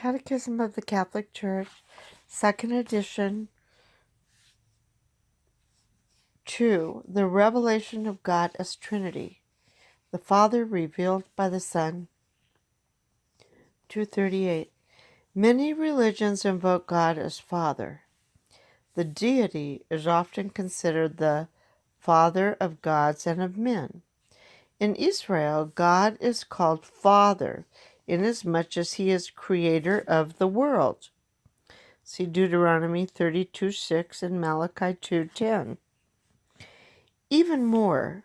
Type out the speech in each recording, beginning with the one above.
Catechism of the Catholic Church, Second Edition, 2. The revelation of God as Trinity, the Father revealed by the Son. 238. Many religions invoke God as Father. The deity is often considered the Father of gods and of men. In Israel, God is called Father, inasmuch as he is creator of the world. See Deuteronomy 32:6 and Malachi 2:10. Even more,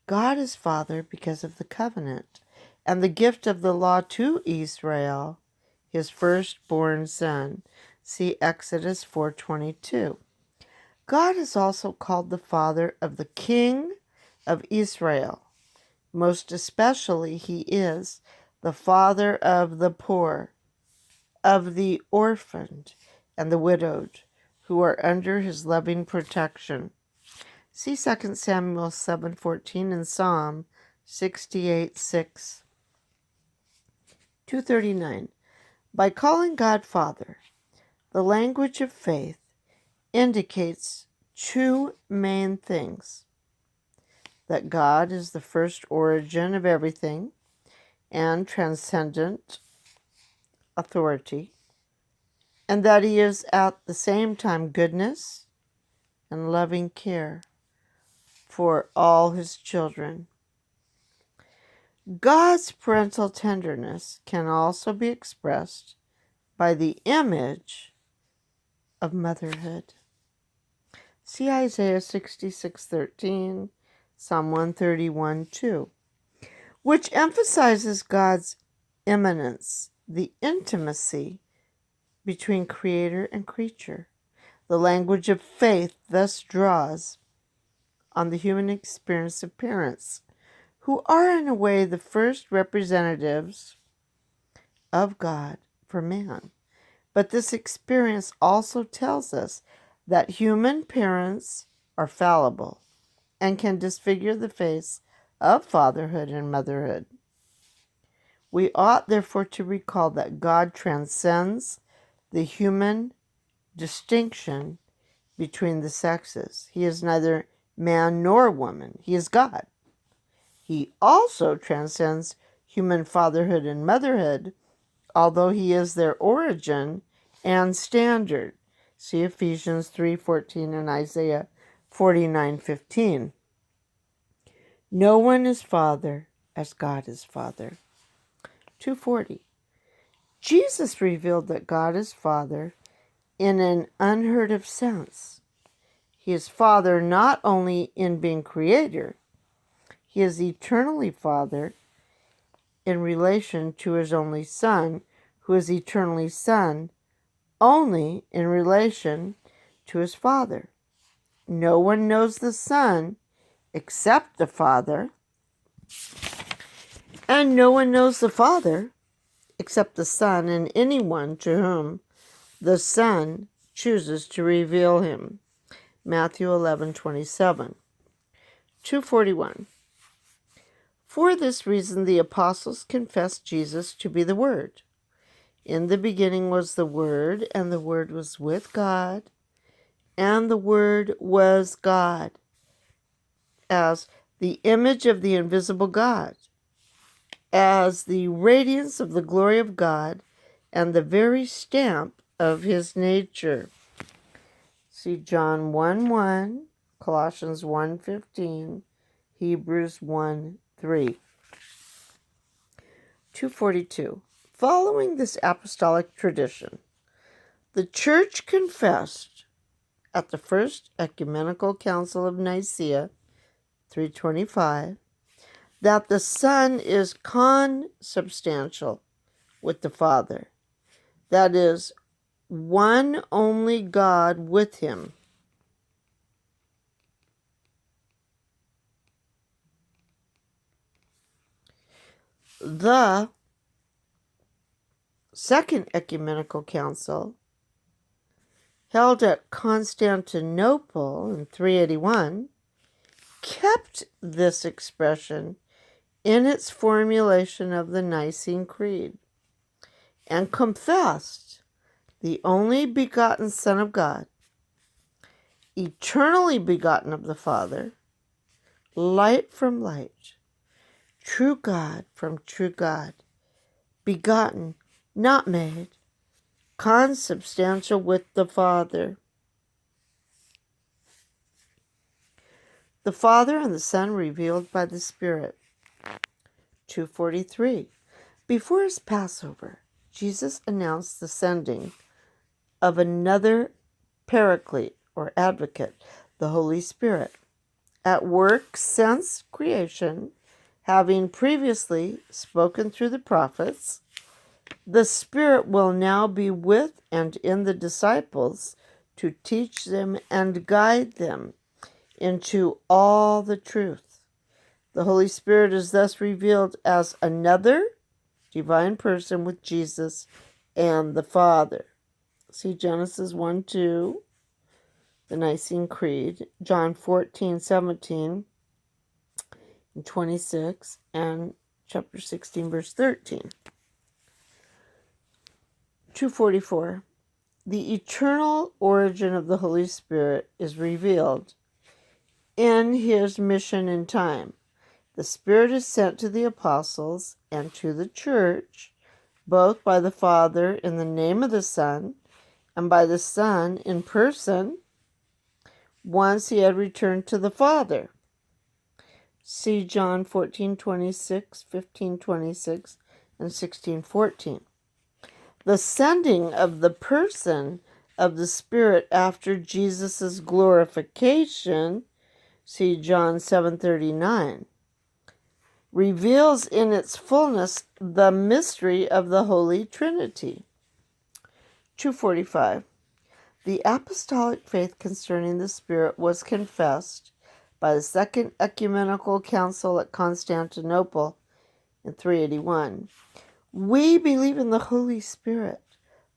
God is Father because of the covenant and the gift of the law to Israel, his firstborn son. See Exodus 4:22. God is also called the Father of the King of Israel. Most especially, he is the Father of the poor, of the orphaned and the widowed, who are under his loving protection. See 2 Samuel 7:14 and Psalm 68:6. 239. By calling God Father, the language of faith indicates two main things: that God is the first origin of everything and transcendent authority, and that he is at the same time goodness and loving care for all his children. God's parental tenderness can also be expressed by the image of motherhood. See Isaiah 66:13, Psalm 131:2, which emphasizes God's immanence, the intimacy between creator and creature. The language of faith thus draws on the human experience of parents, who are in a way the first representatives of God for man. But this experience also tells us that human parents are fallible and can disfigure the face of fatherhood and motherhood. We ought therefore to recall that God transcends the human distinction between the sexes. He is neither man nor woman. He is God. He also transcends human fatherhood and motherhood, although he is their origin and standard. See Ephesians 3:14 and Isaiah 49:15. No one is Father as God is Father. 240. Jesus revealed that God is Father in an unheard of sense. He is Father not only in being Creator, he is eternally Father in relation to his only Son, who is eternally Son only in relation to his Father. No one knows the Son except the Father, and no one knows the Father except the Son and anyone to whom the Son chooses to reveal him. Matthew 11:27. 241. For this reason the apostles confessed Jesus to be the Word. In the beginning was the Word, and the Word was with God, and the Word was God, as the image of the invisible God, as the radiance of the glory of God, and the very stamp of his nature. See John 1:1, Colossians 1:15, Hebrews 1:3. 242. Following this apostolic tradition, the Church confessed at the First Ecumenical Council of Nicaea, 325, that the Son is consubstantial with the Father, that is, one only God with him. The Second Ecumenical Council, held at Constantinople in 381, kept this expression in its formulation of the Nicene Creed, and confessed the only begotten Son of God, eternally begotten of the Father, light from light, true God from true God, begotten, not made, consubstantial with the Father. The Father and the Son revealed by the Spirit. 2:43. Before his Passover, Jesus announced the sending of another Paraclete, or Advocate, the Holy Spirit, at work since creation, having previously spoken through the prophets. The Spirit will now be with and in the disciples to teach them and guide them into all the truth. The Holy Spirit is thus revealed as another divine person with Jesus and the Father. See Genesis 1:2, the Nicene Creed, John 14:17 and 26, and chapter 16, verse 13. 2:44. The eternal origin of the Holy Spirit is revealed in his mission in time. The Spirit is sent to the apostles and to the church, both by the Father in the name of the Son, and by the Son in person, once he had returned to the Father. See John 14:26, 15:26, and 16:14. The sending of the person of the Spirit after Jesus' glorification, see John 7:39, reveals in its fullness the mystery of the Holy Trinity. 2:45. The apostolic faith concerning the Spirit was confessed by the Second Ecumenical Council at Constantinople in 381. We believe in the Holy Spirit,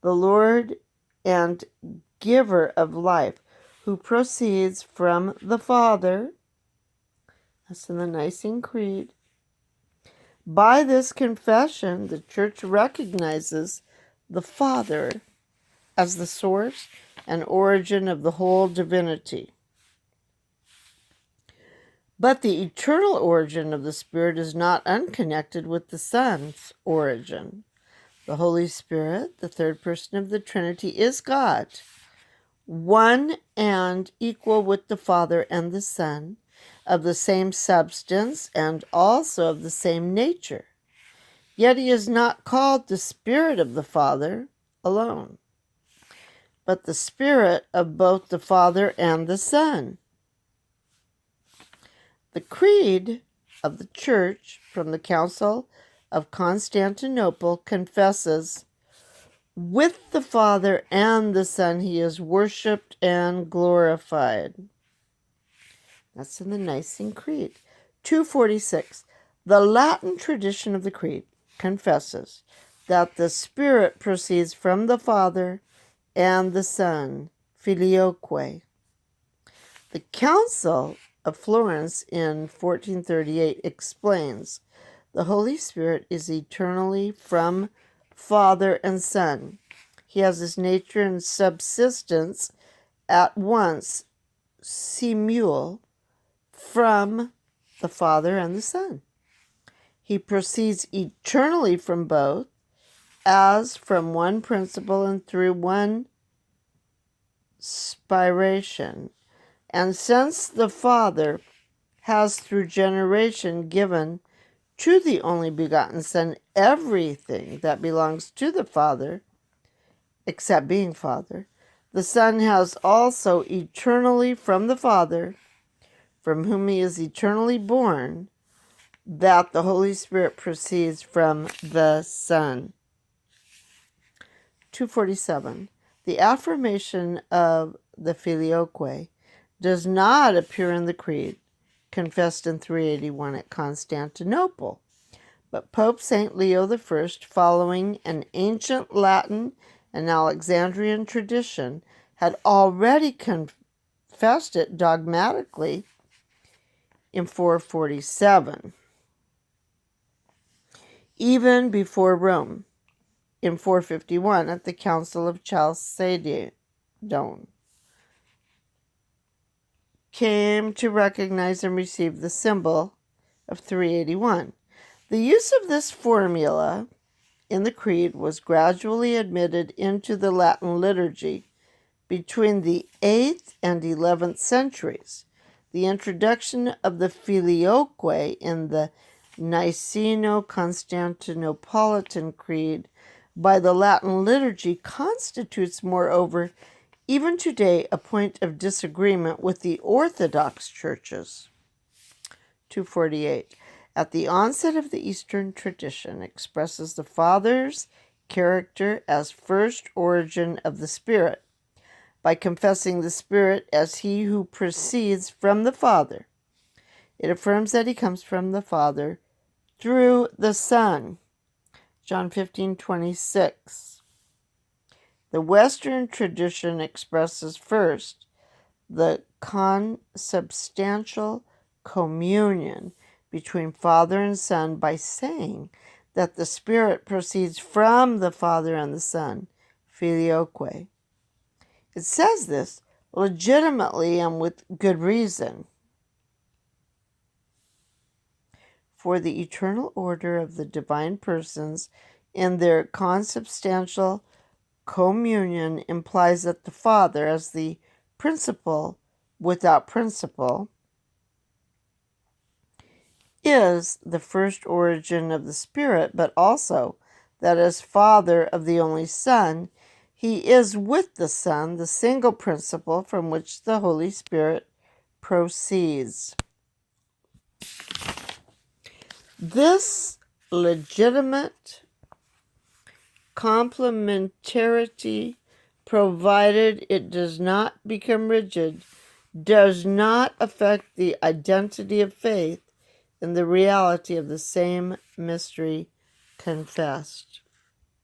the Lord and giver of life, who proceeds from the Father. That's in the Nicene Creed. By this confession, the Church recognizes the Father as the source and origin of the whole divinity. But the eternal origin of the Spirit is not unconnected with the Son's origin. The Holy Spirit, the third person of the Trinity, is God, one and equal with the Father and the Son, of the same substance and also of the same nature. Yet he is not called the Spirit of the Father alone, but the Spirit of both the Father and the Son. The Creed of the Church from the Council of Constantinople confesses, with the Father and the Son he is worshipped and glorified. That's in the Nicene Creed. 2:46. The Latin tradition of the Creed confesses that the Spirit proceeds from the Father and the Son, filioque. The Council of Florence in 1438 explains the Holy Spirit is eternally from Father and Son. He has his nature and subsistence at once simul from the Father and the Son. He proceeds eternally from both, as from one principle and through one spiration. And since the Father has through generation given to the only begotten Son everything that belongs to the Father, except being Father, the Son has also eternally from the Father, from whom he is eternally born, that the Holy Spirit proceeds from the Son. 2:47. The affirmation of the filioque does not appear in the Creed, confessed in 381 at Constantinople, but Pope St. Leo I, following an ancient Latin and Alexandrian tradition, had already confessed it dogmatically in 447, even before Rome. in 451 at the Council of Chalcedon, came to recognize and receive the symbol of 381. The use of this formula in the Creed was gradually admitted into the Latin liturgy between the 8th and 11th centuries. The introduction of the Filioque in the Niceno-Constantinopolitan Creed by the Latin liturgy constitutes, moreover, even today, a point of disagreement with the Orthodox churches. 248. At the onset of the Eastern tradition expresses the Father's character as first origin of the Spirit, by confessing the Spirit as he who proceeds from the Father. It affirms that he comes from the Father through the Son. John 15:26. The Western tradition expresses first the consubstantial communion between Father and Son by saying that the Spirit proceeds from the Father and the Son, Filioque. It says this legitimately and with good reason. For the eternal order of the divine persons in their consubstantial communion implies that the Father, as the principle without principle, is the first origin of the Spirit, but also that as Father of the only Son, he is with the Son, the single principle from which the Holy Spirit proceeds. This legitimate complementarity, provided it does not become rigid, does not affect the identity of faith in the reality of the same mystery confessed.